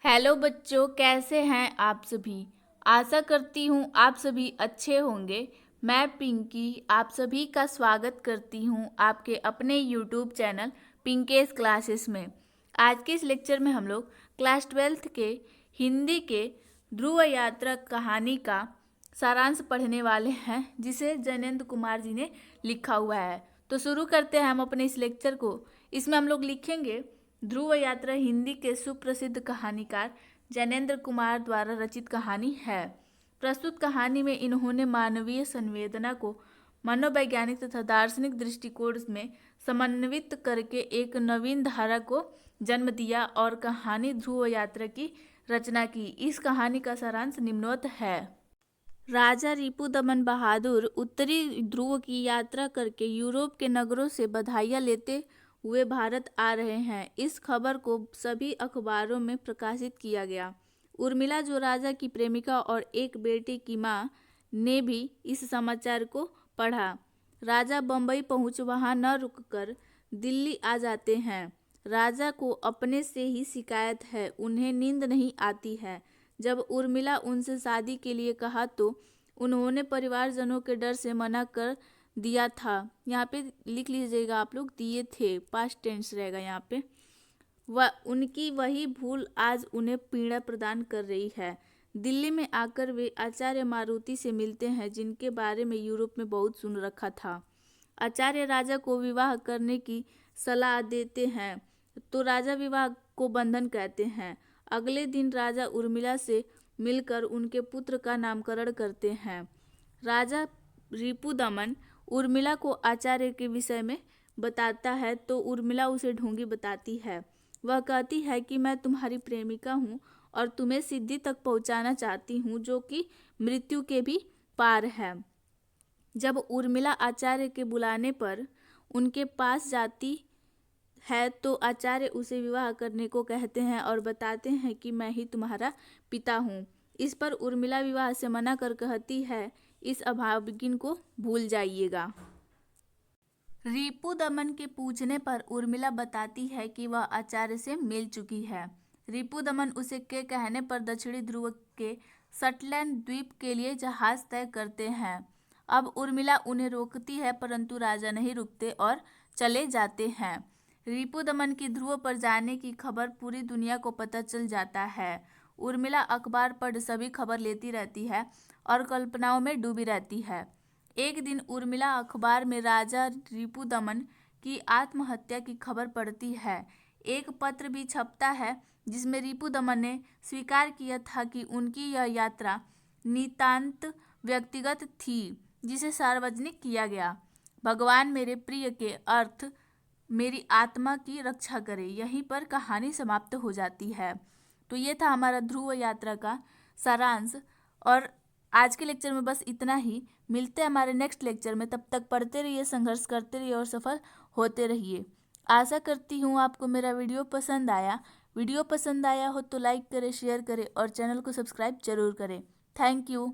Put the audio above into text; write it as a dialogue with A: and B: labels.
A: Hello बच्चों, कैसे हैं आप सभी। आशा करती हूँ आप सभी अच्छे होंगे। मैं पिंकी आप सभी का स्वागत करती हूँ आपके अपने यूट्यूब चैनल पिंकेस क्लासेस में। आज के इस लेक्चर में हम लोग क्लास 12th के हिंदी के ध्रुव यात्रा कहानी का सारांश पढ़ने वाले हैं, जिसे जैनेन्द्र कुमार जी ने लिखा हुआ है। तो शुरू करते हैं हम अपने इस लेक्चर को। इसमें हम लोग लिखेंगे ध्रुव यात्रा हिंदी के सुप्रसिद्ध कहानीकार जैनेन्द्र कुमार द्वारा रचित कहानी है। प्रस्तुत कहानी में इन्होंने मानवीय संवेदना को मनोवैज्ञानिक तथा दार्शनिक दृष्टिकोण में समन्वित करके एक नवीन धारा को जन्म दिया और कहानी ध्रुव यात्रा की रचना की। इस कहानी का सारांश निम्नवत है। राजा रिपुदमन बहादुर उत्तरी ध्रुव की यात्रा करके यूरोप के नगरों से बधाइयाँ लेते हुए भारत आ रहे हैं। इस खबर को सभी अखबारों में प्रकाशित किया गया। उर्मिला, जो राजा की प्रेमिका और एक बेटे की मां, ने भी इस समाचार को पढ़ा। राजा बम्बई पहुंच वहां न रुककर दिल्ली आ जाते हैं। राजा को अपने से ही शिकायत है, उन्हें नींद नहीं आती है। जब उर्मिला उनसे शादी के लिए कहा तो उन्होंने परिवारजनों के डर से मना कर दिया था। यहाँ पे लिख लीजिएगा आप लोग, दिए थे, पास्ट टेंस रहेगा यहाँ पे। वह उनकी वही भूल आज उन्हें पीड़ा प्रदान कर रही है। दिल्ली में आकर वे आचार्य मारुति से मिलते हैं, जिनके बारे में यूरोप में बहुत सुन रखा था। आचार्य राजा को विवाह करने की सलाह देते हैं, तो राजा विवाह को बंधन कहते हैं। अगले दिन राजा उर्मिला से मिलकर उनके पुत्र का नामकरण करते हैं। राजा रिपुदमन उर्मिला को आचार्य के विषय में बताता है, तो उर्मिला उसे ढोंगी बताती है। वह कहती है कि मैं तुम्हारी प्रेमिका हूँ और तुम्हें सिद्धि तक पहुँचाना चाहती हूँ, जो कि मृत्यु के भी पार है। जब उर्मिला आचार्य के बुलाने पर उनके पास जाती है, तो आचार्य उसे विवाह करने को कहते हैं और बताते हैं कि मैं ही तुम्हारा पिता हूँ। इस पर उर्मिला विवाह से मना कर कहती है, इस अभागिन को भूल जाइएगा। रिपुदमन के पूछने पर उर्मिला बताती है कि वह आचार्य से मिल चुकी है। रिपुदमन उसे के कहने पर दक्षिणी ध्रुव के शटलैंड द्वीप के लिए जहाज तय करते हैं। अब उर्मिला उन्हें रोकती है, परंतु राजा नहीं रुकते और चले जाते हैं। रिपुदमन की ध्रुव पर जाने की खबर पूरी दुनिया को पता चल जाता है। उर्मिला अखबार पढ़ सभी खबर लेती रहती है और कल्पनाओं में डूबी रहती है। एक दिन उर्मिला अखबार में राजा रिपुदमन की आत्महत्या की खबर पढ़ती है। एक पत्र भी छपता है, जिसमें रिपुदमन ने स्वीकार किया था कि उनकी यह यात्रा नितांत व्यक्तिगत थी, जिसे सार्वजनिक किया गया। भगवान मेरे प्रिय के अर्थ मेरी आत्मा की रक्षा करे। यहीं पर कहानी समाप्त हो जाती है। तो ये था हमारा ध्रुव यात्रा का सारांश। और आज के लेक्चर में बस इतना ही। मिलते हैं हमारे नेक्स्ट लेक्चर में। तब तक पढ़ते रहिए, संघर्ष करते रहिए और सफल होते रहिए। आशा करती हूँ आपको मेरा वीडियो पसंद आया। वीडियो पसंद आया हो तो लाइक करें, शेयर करें और चैनल को सब्सक्राइब जरूर करें। Thank you.